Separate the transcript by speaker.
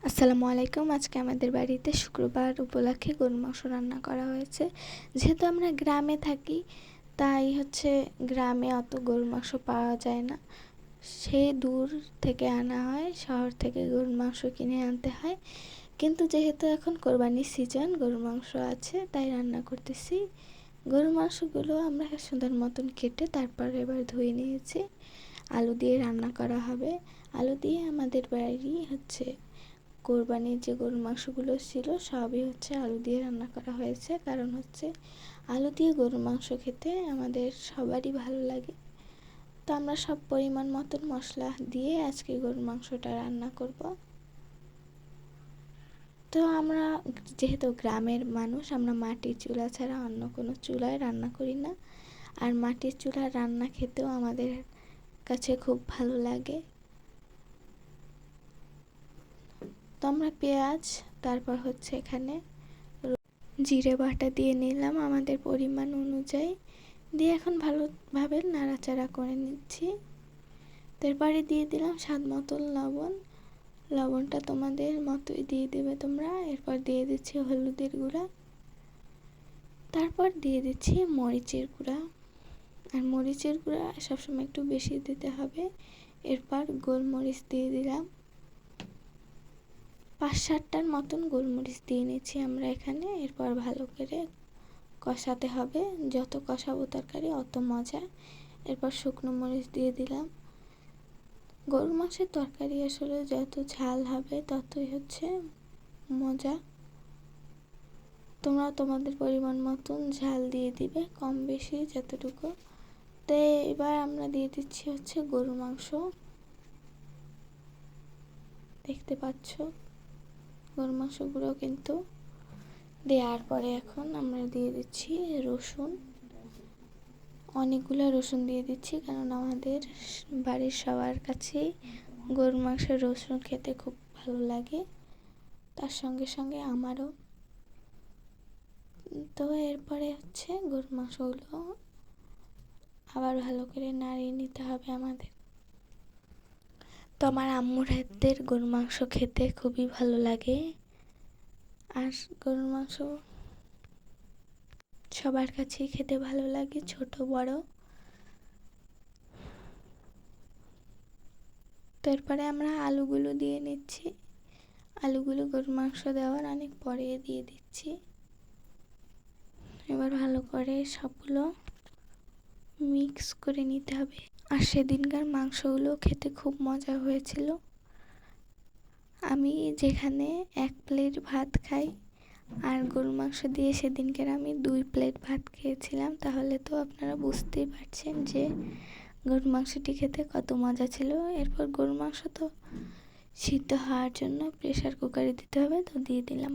Speaker 1: আসসালামু আলাইকুম। আজকে আমাদের বাড়িতে শুক্রবার উপলক্ষে গরুর মাংস রান্না করা হয়েছে। যেহেতু আমরা গ্রামে থাকি, তাই গ্রামে অত গরুর মাংস পাওয়া যায় না, সে দূর থেকে আনা হয়, শহর থেকে গরুর মাংস কিনে আনতে হয়। কিন্তু যেহেতু এখন কোরবানির সিজন, গরুর মাংস আছে, তাই রান্না করতেছি। গরুর মাংসগুলো আমরা সুন্দর মতন কেটে তারপর এবার ধুয়ে নিয়েছি। আলু দিয়ে রান্না করা হবে। আলু দিয়ে আমাদের বাড়ি কোরবানির যে গরুর মাংসগুলো ছিল সবই আলু দিয়ে রান্না করা হয়েছে, কারণ আলু দিয়ে গরুর মাংস খেতে আমাদের সবারই ভালো লাগে। তো আমরা সব পরিমাণ মতন মশলা দিয়ে আজকে গরুর মাংসটা রান্না করব। তো আমরা যেহেতু গ্রামের মানুষ, আমরা মাটির চুলা ছাড়া অন্য কোনো চুলায় রান্না করি না। আর মাটির চুলার রান্না খেতেও আমাদের কাছে খুব ভালো লাগে। তো আমরা পেঁয়াজ, তারপর এখানে জিরে বাটা দিয়ে নিলাম আমাদের পরিমাণ অনুযায়ী, দিয়ে এখন ভালোভাবে নাড়াচাড়া করে নিচ্ছি। তারপরে দিয়ে দিলাম স্বাদ মতো লবণ। লবণটা তোমাদের মতোই দিয়ে দেবে তোমরা। এরপর দিয়ে দিচ্ছি হলুদের গুঁড়া, তারপর দিয়ে দিচ্ছি মরিচের গুঁড়া। আর মরিচের গুঁড়া সবসময় একটু বেশি দিতে হবে। এরপর গোলমরিচ দিয়ে দিলাম, ৫-৭টার মতন গোলমরিচ দিয়ে নিচ্ছি আমরা এখানে। এরপর ভালো করে কষাতে হবে, যত কষাবো তরকারি অত মজা। এরপর শুকনো মরিচ দিয়ে দিলাম। গরুর মাংসের তরকারি আসলে যত ঝাল হবে ততই মজা। তোমরা তোমাদের পরিমাণ মতন ঝাল দিয়ে দিবে, কম বেশি যতটুকু। তো এবার আমরা দিয়ে দিচ্ছি গরুর মাংস। দেখতে পাচ্ছ গরুর মাংসগুলো কিন্তু দেওয়ার পরে এখন আমরা দিয়ে দিচ্ছি রসুন। অনেকগুলো রসুন দিয়ে দিচ্ছি, কারণ আমাদের বাড়ির সবার কাছেই গরুর মাংসের রসুন খেতে খুব ভালো লাগে, তার সঙ্গে সঙ্গে আমারও। তো এরপরে গরুর মাংসগুলো আবার ভালো করে নাড়িয়ে নিতে হবে আমাদের। তো আমার আম্মুর হাতের গরুর মাংস খেতে খুবই ভালো লাগে। আর গরুর মাংস সবার কাছেই খেতে ভালো লাগে, ছোট বড়। তারপরে আমরা আলুগুলো দিয়ে নিচ্ছি। আলুগুলো গরুর মাংস দেওয়ার অনেক পরে দিয়ে দিচ্ছি। এবার ভালো করে সবগুলো মিক্স করে নিতে হবে। আর সেদিনকার মাংসগুলো খেতে খুব মজা হয়েছিল। আমি যেখানে 1 প্লেট ভাত খাই, আর গরুর মাংস দিয়ে সেদিনকার আমি 2 প্লেট ভাত খেয়েছিলাম। তাহলে তো আপনারা বুঝতেই পারছেন যে গরুর মাংসটি খেতে কত মজা ছিল। এরপর গরুর মাংস তো সিদ্ধ হওয়ার জন্য প্রেসার কুকারে দিতে হবে, তো দিয়ে দিলাম।